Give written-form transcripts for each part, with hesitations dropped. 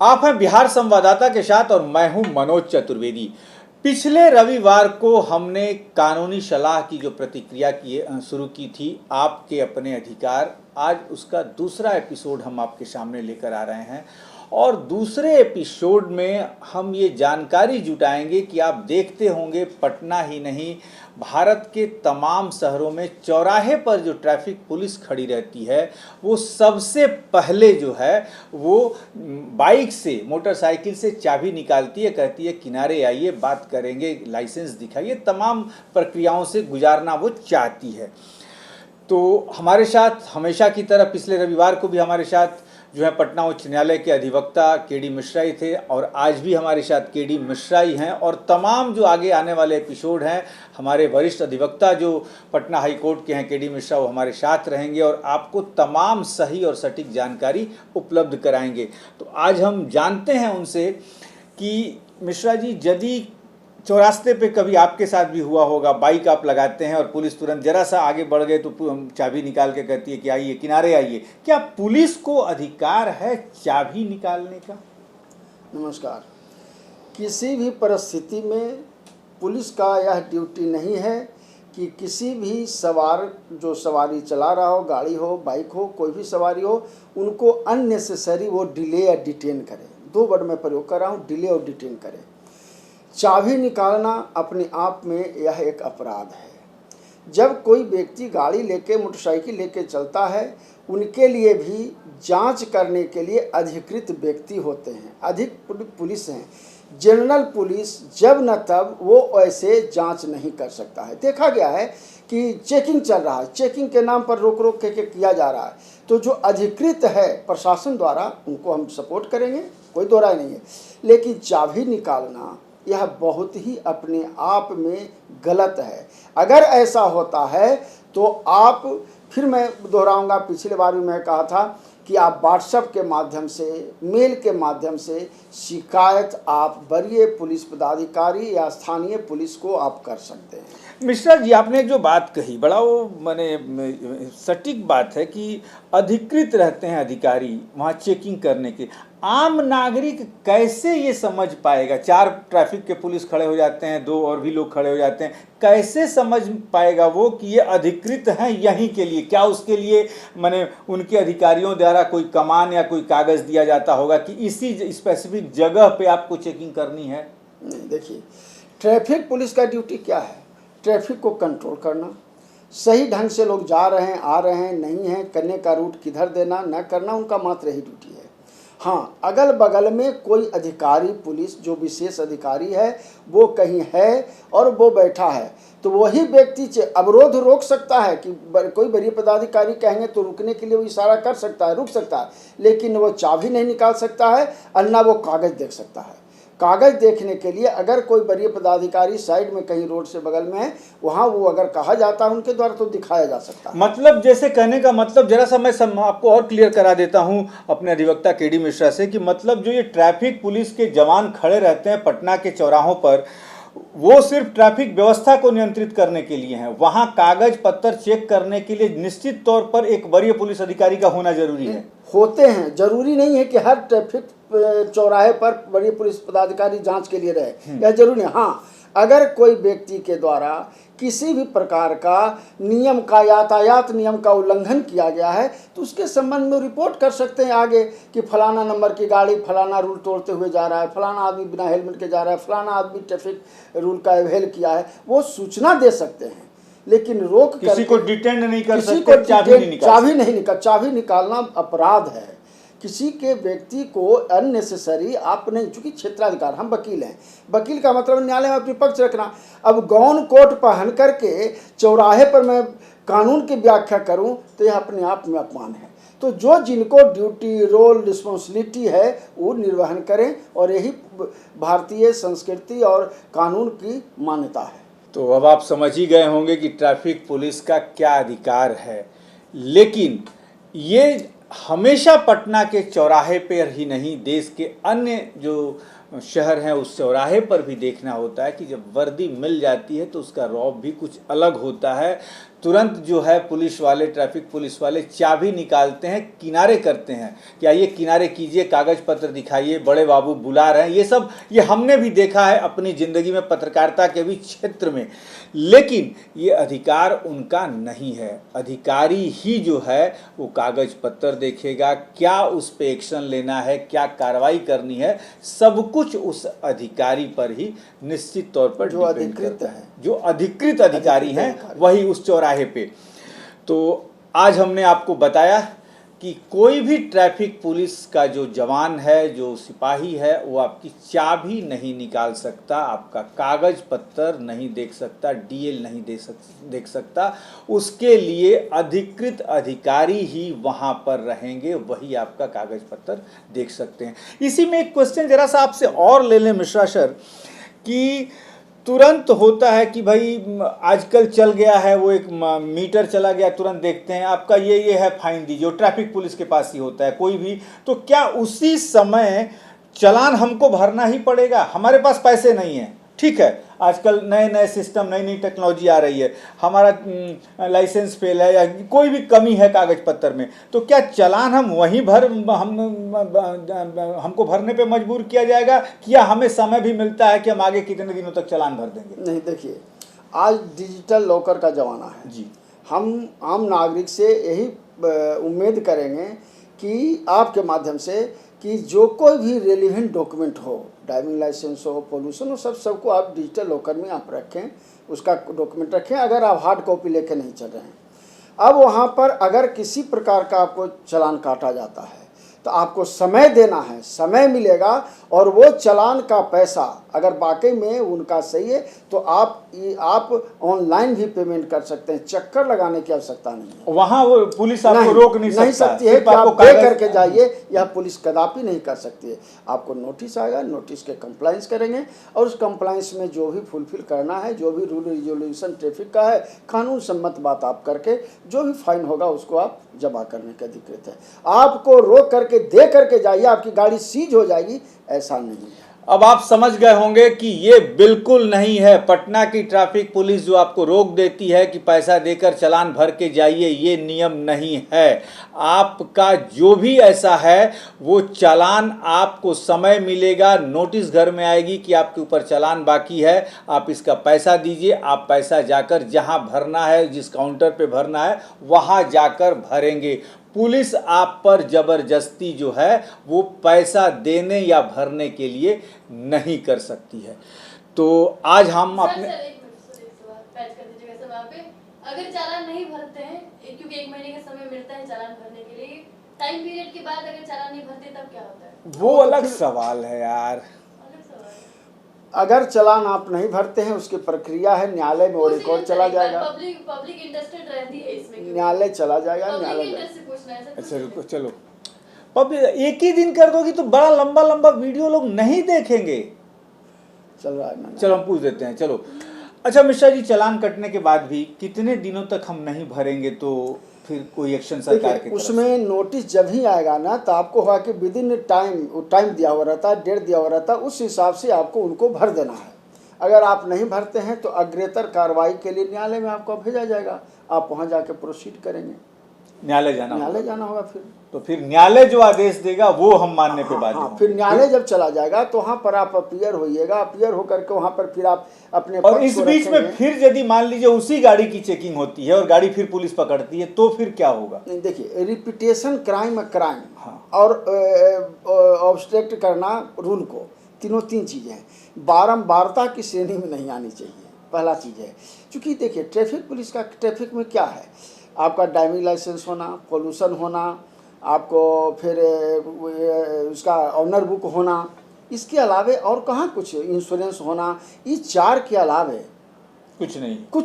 आप हैं बिहार संवाददाता के साथ और मैं हूं मनोज चतुर्वेदी। पिछले रविवार को हमने कानूनी सलाह की जो प्रतिक्रिया शुरू की थी, आपके अपने अधिकार, आज उसका दूसरा एपिसोड हम आपके सामने लेकर आ रहे हैं। और दूसरे एपिसोड में हम ये जानकारी जुटाएंगे कि आप देखते होंगे पटना ही नहीं, भारत के तमाम शहरों में चौराहे पर जो ट्रैफिक पुलिस खड़ी रहती है वो सबसे पहले जो है वो बाइक से, मोटरसाइकिल से चाबी निकालती है, कहती है किनारे आइए, बात करेंगे, लाइसेंस दिखाइए, तमाम प्रक्रियाओं से गुजारना वो चाहती है। तो हमारे साथ हमेशा की तरह पिछले रविवार को भी हमारे साथ जो है पटना उच्च न्यायालय के अधिवक्ता के.डी. मिश्रा ही थे और आज भी हमारे साथ के.डी. मिश्रा ही हैं। और तमाम जो आगे आने वाले एपिसोड हैं, हमारे वरिष्ठ अधिवक्ता जो पटना हाई कोर्ट के हैं के.डी. मिश्रा, वो हमारे साथ रहेंगे और आपको तमाम सही और सटीक जानकारी उपलब्ध कराएंगे। तो आज हम जानते हैं उनसे कि मिश्रा जी, यदि चौरास्ते पे कभी आपके साथ भी हुआ होगा, बाइक आप लगाते हैं और पुलिस तुरंत जरा सा आगे बढ़ गए तो चाबी निकाल के कहती है कि आइए किनारे आइए, क्या पुलिस को अधिकार है चाबी निकालने का? नमस्कार। किसी भी परिस्थिति में पुलिस का यह ड्यूटी नहीं है कि किसी भी सवार, जो सवारी चला रहा हो, गाड़ी हो, बाइक हो, कोई भी सवारी हो, उनको अननेसेसरी वो डिले या डिटेन करे। दो वर्ड में प्रयोग कर रहा हूँ, डिले और डिटेन करे। चाबी निकालना अपने आप में यह एक अपराध है। जब कोई व्यक्ति गाड़ी लेके, मोटरसाइकिल लेके चलता है, उनके लिए भी जांच करने के लिए अधिकृत व्यक्ति होते हैं, अधिक पुलिस हैं। जनरल पुलिस जब न तब वो ऐसे जांच नहीं कर सकता है। देखा गया है कि चेकिंग चल रहा है, चेकिंग के नाम पर रोक रोक के किया जा रहा है, तो जो अधिकृत है प्रशासन द्वारा, उनको हम सपोर्ट करेंगे, कोई दो राय नहीं है। लेकिन चाबी निकालना यह बहुत ही अपने आप में गलत है। अगर ऐसा होता है तो आप, फिर मैं दोहराऊंगा, पिछले बार भी मैं कहा था कि आप व्हाट्सएप के माध्यम से, मेल के माध्यम से शिकायत आप वरीय पुलिस पदाधिकारी या स्थानीय पुलिस को आप कर सकते हैं। मिश्रा जी, आपने जो बात कही, बड़ा वो माने सटीक बात है कि अधिकृत रहते हैं अधिकारी वहाँ चेकिंग करने के। आम नागरिक कैसे ये समझ पाएगा? चार ट्रैफिक के पुलिस खड़े हो जाते हैं, दो और भी लोग खड़े हो जाते हैं, कैसे समझ पाएगा वो कि ये अधिकृत हैं यहीं के लिए? क्या उसके लिए माने उनके अधिकारियों द्वारा कोई कमान या कोई कागज़ दिया जाता होगा कि इसी स्पेसिफिक जगह पे आपको चेकिंग करनी है? नहीं, देखिए, ट्रैफिक पुलिस का ड्यूटी क्या है? ट्रैफिक को कंट्रोल करना, सही ढंग से लोग जा रहे हैं, आ रहे हैं, नहीं हैं, करने का रूट किधर देना, न करना, उनका मात्र यही ड्यूटी है। हाँ, अगल बगल में कोई अधिकारी, पुलिस जो विशेष अधिकारी है वो कहीं है और वो बैठा है, तो वही व्यक्ति अवरोध रोक सकता है कि कोई वरीय पदाधिकारी कहेंगे तो रुकने के लिए वो इशारा कर सकता है, रुक सकता है, लेकिन वो चाबी नहीं निकाल सकता है और ना वो कागज़ देख सकता है। कागज़ देखने के लिए अगर कोई वरीय पदाधिकारी साइड में कहीं रोड से बगल में है, वहाँ वो अगर कहा जाता है उनके द्वारा तो दिखाया जा सकता है। मतलब जैसे कहने का मतलब, जरा सा मैं आपको और क्लियर करा देता हूँ अपने अधिवक्ता के.डी. मिश्रा से, कि मतलब जो ये ट्रैफिक पुलिस के जवान खड़े रहते हैं पटना के चौराहों पर, वो सिर्फ ट्रैफिक व्यवस्था को नियंत्रित करने के लिए हैं। वहाँ कागज पत्तर चेक करने के लिए निश्चित तौर पर एक वरीय पुलिस अधिकारी का होना जरूरी है। होते हैं, जरूरी नहीं है कि हर ट्रैफिक चौराहे पर वरीय पुलिस पदाधिकारी जांच के लिए रहे, यह जरूरी है। हाँ, अगर कोई व्यक्ति के द्वारा किसी भी प्रकार का नियम का, यातायात नियम का उल्लंघन किया गया है तो उसके संबंध में रिपोर्ट कर सकते हैं आगे कि फलाना नंबर की गाड़ी फलाना रूल तोड़ते हुए जा रहा है, फलाना आदमी बिना हेलमेट के जा रहा है, फलाना आदमी ट्रैफिक रूल का अवहेलना किया है, वो सूचना दे सकते हैं। लेकिन रोक किसी को डिटेंड नहीं कर सकते, चाबी निकालना अपराध है। किसी के व्यक्ति को अननेसेसरी आप नहीं, चूंकि क्षेत्राधिकार, हम वकील हैं, वकील का मतलब न्यायालय में अपनी पक्ष रखना। अब गाउन कोट पहन करके चौराहे पर मैं कानून की व्याख्या करूं तो यह अपने आप में अपमान है। तो जो जिनको ड्यूटी, रोल, रिस्पॉन्सिबिलिटी है वो निर्वहन करें, और यही भारतीय संस्कृति और कानून की मान्यता है। तो अब आप समझ ही गए होंगे कि ट्रैफिक पुलिस का क्या अधिकार है। लेकिन ये हमेशा पटना के चौराहे पर ही नहीं, देश के अन्य जो शहर हैं उस चौराहे पर भी देखना होता है कि जब वर्दी मिल जाती है तो उसका रौब भी कुछ अलग होता है। तुरंत जो है पुलिस वाले, ट्रैफिक पुलिस वाले चाबी निकालते हैं, किनारे करते हैं कि आइए किनारे कीजिए, कागज़ पत्र दिखाइए, बड़े बाबू बुला रहे हैं। ये हमने भी देखा है अपनी ज़िंदगी में, पत्रकारिता के भी क्षेत्र में। लेकिन ये अधिकार उनका नहीं है। अधिकारी ही जो है वो कागज़ पत्र देखेगा, क्या उस पे एक्शन लेना है, क्या कार्रवाई करनी है, सब कुछ उस अधिकारी पर ही निश्चित तौर पर जो डिपेंड अधिकृत करता है। है, जो अधिकृत अधिकारी हैं अधिकारी। वही उस चौराहे पे। तो आज हमने आपको बताया कि कोई भी ट्रैफिक पुलिस का जो जवान है, जो सिपाही है, वो आपकी चाबी नहीं निकाल सकता, आपका कागज़ पत्र नहीं देख सकता, डीएल नहीं देख सकता। उसके लिए अधिकृत अधिकारी ही वहाँ पर रहेंगे, वही आपका कागज़ पत्र देख सकते हैं। इसी में एक क्वेश्चन जरा सा आपसे और ले लें मिश्रा सर, कि तुरंत होता है कि भाई आजकल चल गया है, वो एक मीटर चला गया, तुरंत देखते हैं आपका ये है, फाइन दीजिए। ट्रैफिक पुलिस के पास ही होता है कोई भी, तो क्या उसी समय चालान हमको भरना ही पड़ेगा? हमारे पास पैसे नहीं हैं, ठीक है, आजकल नए नए सिस्टम, नई नई टेक्नोलॉजी आ रही है, हमारा लाइसेंस फेल है या कोई भी कमी है कागज पत्र में, तो क्या चालान हम वहीं हमको भरने पे मजबूर किया जाएगा, या हमें समय भी मिलता है कि हम आगे कितने दिनों तक चालान भर देंगे? नहीं, देखिए, आज डिजिटल लॉकर का ज़माना है जी। हम आम नागरिक से यही उम्मीद करेंगे कि आपके माध्यम से कि जो कोई भी रेलिवेंट डॉक्यूमेंट हो, ड्राइविंग लाइसेंस हो, पोल्यूशन हो, सबको आप डिजिटल लॉकर में आप रखें, उसका डॉक्यूमेंट रखें, अगर आप हार्ड कॉपी लेके नहीं चल रहे हैं। अब वहाँ पर अगर किसी प्रकार का आपको चालान काटा जाता है तो आपको समय देना है, समय मिलेगा, और वो चालान का पैसा अगर वाकई में उनका सही है तो आप ऑनलाइन भी पेमेंट कर सकते हैं, चक्कर लगाने की आवश्यकता नहीं है। वहाँ वो पुलिस आपको रोक नहीं सकती है कि आप पे करके जाइए, यह पुलिस कदापि नहीं कर सकती है। आपको नोटिस आएगा, नोटिस के कंप्लाइंस करेंगे, और उस कंप्लाइंस में जो भी फुलफिल करना है, जो भी रूल रेगुलेशन ट्रैफिक का है, कानून सम्मत बात आप करके जो भी फाइन होगा उसको आप जमा करने के अधिकृत है। आपको रोक करके दे करके जाइए, आपकी गाड़ी सीज हो जाएगी, ऐसा नहीं है। अब आप समझ गए होंगे कि ये बिल्कुल नहीं है। पटना की ट्रैफिक पुलिस जो आपको रोक देती है कि पैसा देकर चालान भर के जाइए, ये नियम नहीं है। आपका जो भी ऐसा है वो चालान आपको समय मिलेगा, नोटिस घर में आएगी कि आपके ऊपर चालान बाकी है, आप इसका पैसा दीजिए। आप पैसा जाकर जहां भरना है, जिस काउंटर पे भरना है, वहां जाकर भरेंगे। पुलिस आप पर जबरदस्ती जो है वो पैसा देने या भरने के लिए नहीं कर सकती है। तो आज हम अपने अगर चालान नहीं भरते हैं, क्योंकि 1 महीने का समय मिलता है चालान भरने के लिए, टाइम पीरियड के बाद अगर चालान नहीं भरते तब क्या होता है? वो अलग सवाल है यार। अगर चालान आप नहीं भरते हैं, उसकी प्रक्रिया है, न्यायालय में वो रिकॉर्ड चला जाएगा, पब्लिक इंटरेस्टेड रहती है इसमें, न्यायालय चला जाएगा, न्यायालय। अच्छा रुको, चलो पब्लिक एक ही दिन कर दोगी तो बड़ा लंबा लंबा वीडियो लोग नहीं देखेंगे। चल रहा है, चलो हम पूछ देते हैं। चलो अच्छा मिश्रा जी, चालान कटने के बाद भी कितने दिनों तक हम नहीं भरेंगे तो फिर कोई एक्शन सरकार की तरफ से? उसमें नोटिस जब ही आएगा ना, तो आपको होगा कि विद इन टाइम दिया हुआ रहता है, डेट दिया हुआ रहता है, उस हिसाब से आपको उनको भर देना है। अगर आप नहीं भरते हैं तो अग्रेतर कार्रवाई के लिए न्यायालय में आपको भेजा जाएगा, आप वहाँ जाके प्रोसीड करेंगे। न्यायालय जाना होगा फिर। तो फिर न्यायालय जो आदेश देगा वो हम मानने पे बाध्य होंगे। फिर न्यायालय जब चला जाएगा तो वहाँ पर आप अपीयर होइएगा, अपीयर होकर के वहाँ पर फिर आप अपने और इस बीच में फिर यदि मान लीजिए उसी गाड़ी की चेकिंग होती है और गाड़ी फिर पुलिस पकड़ती है तो फिर क्या होगा? नहीं, देखिए, रिपीटेशन क्राइम और ऑब्स्ट्रक्ट करना रूल को, तीन चीज़ें हैं, बारंबारता की श्रेणी में नहीं आनी चाहिए, पहला चीज़ है। क्योंकि देखिए, ट्रैफिक पुलिस का ट्रैफिक में क्या है, आपका ड्राइविंग लाइसेंस होना, पोल्यूशन होना, आपको फिर उसका ऑनर बुक होना, इसके अलावे और कहाँ कुछ, इंश्योरेंस होना, इस 4 के अलावे कुछ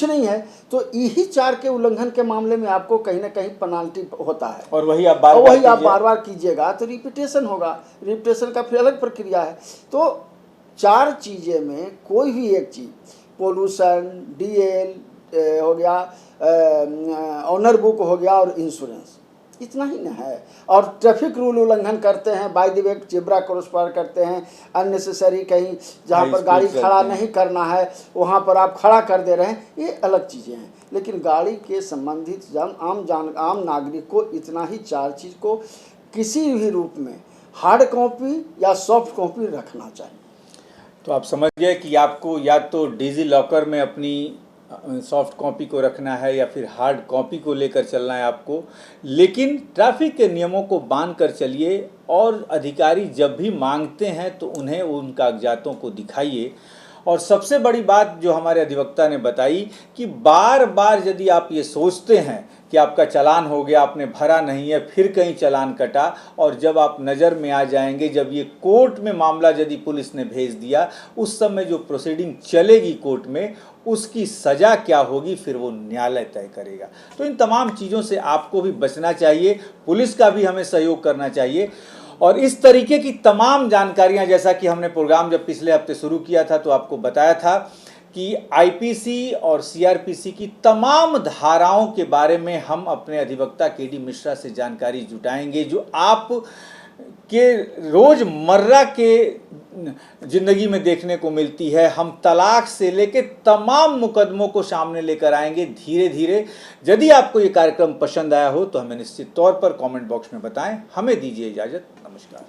नहीं है। तो यही 4 के उल्लंघन के मामले में आपको कहीं ना कहीं पेनाल्टी होता है, और वही आप बार बार कीजिएगा तो रिपीटेशन होगा। रिपीटेशन का फिर अलग प्रक्रिया है। तो 4 चीज़ें में कोई भी एक चीज़, पोल्यूशन, डीएल हो गया, ऑनर बुक हो गया और इंश्योरेंस, इतना ही ना है। और ट्रैफिक रूल उल्लंघन करते हैं, by the way zebra cross पार करते हैं, अननेसेसरी कहीं जहाँ हाई पर स्पीड गाड़ी चलते खड़ा हैं। नहीं करना है वहाँ पर आप खड़ा कर दे रहे हैं, ये अलग चीज़ें हैं। लेकिन गाड़ी के संबंधित आम नागरिक को इतना ही 4 चीज़ को किसी भी रूप में हार्ड कॉपी या सॉफ्ट कॉपी रखना चाहिए। तो आप समझ गए कि आपको या तो डिजी लॉकर में अपनी सॉफ्ट कॉपी को रखना है या फिर हार्ड कॉपी को लेकर चलना है आपको, लेकिन ट्रैफिक के नियमों को बांध कर चलिए और अधिकारी जब भी मांगते हैं तो उन्हें उन कागजातों को दिखाइए। और सबसे बड़ी बात जो हमारे अधिवक्ता ने बताई कि बार बार यदि आप ये सोचते हैं कि आपका चालान हो गया, आपने भरा नहीं है, फिर कहीं चालान कटा, और जब आप नज़र में आ जाएंगे, जब ये कोर्ट में मामला यदि पुलिस ने भेज दिया, उस समय जो प्रोसीडिंग चलेगी कोर्ट में, उसकी सज़ा क्या होगी फिर वो न्यायालय तय करेगा। तो इन तमाम चीज़ों से आपको भी बचना चाहिए, पुलिस का भी हमें सहयोग करना चाहिए। और इस तरीके की तमाम जानकारियां, जैसा कि हमने प्रोग्राम जब पिछले हफ्ते शुरू किया था तो आपको बताया था कि आईपीसी और सीआरपीसी की तमाम धाराओं के बारे में हम अपने अधिवक्ता केडी मिश्रा से जानकारी जुटाएंगे, जो आप के रोज़मर्रा के ज़िंदगी में देखने को मिलती है। हम तलाक से लेकर तमाम मुकदमों को सामने लेकर आएंगे धीरे धीरे। यदि आपको ये कार्यक्रम पसंद आया हो तो हमें निश्चित तौर पर कमेंट बॉक्स में बताएं। हमें दीजिए इजाज़त। नमस्कार।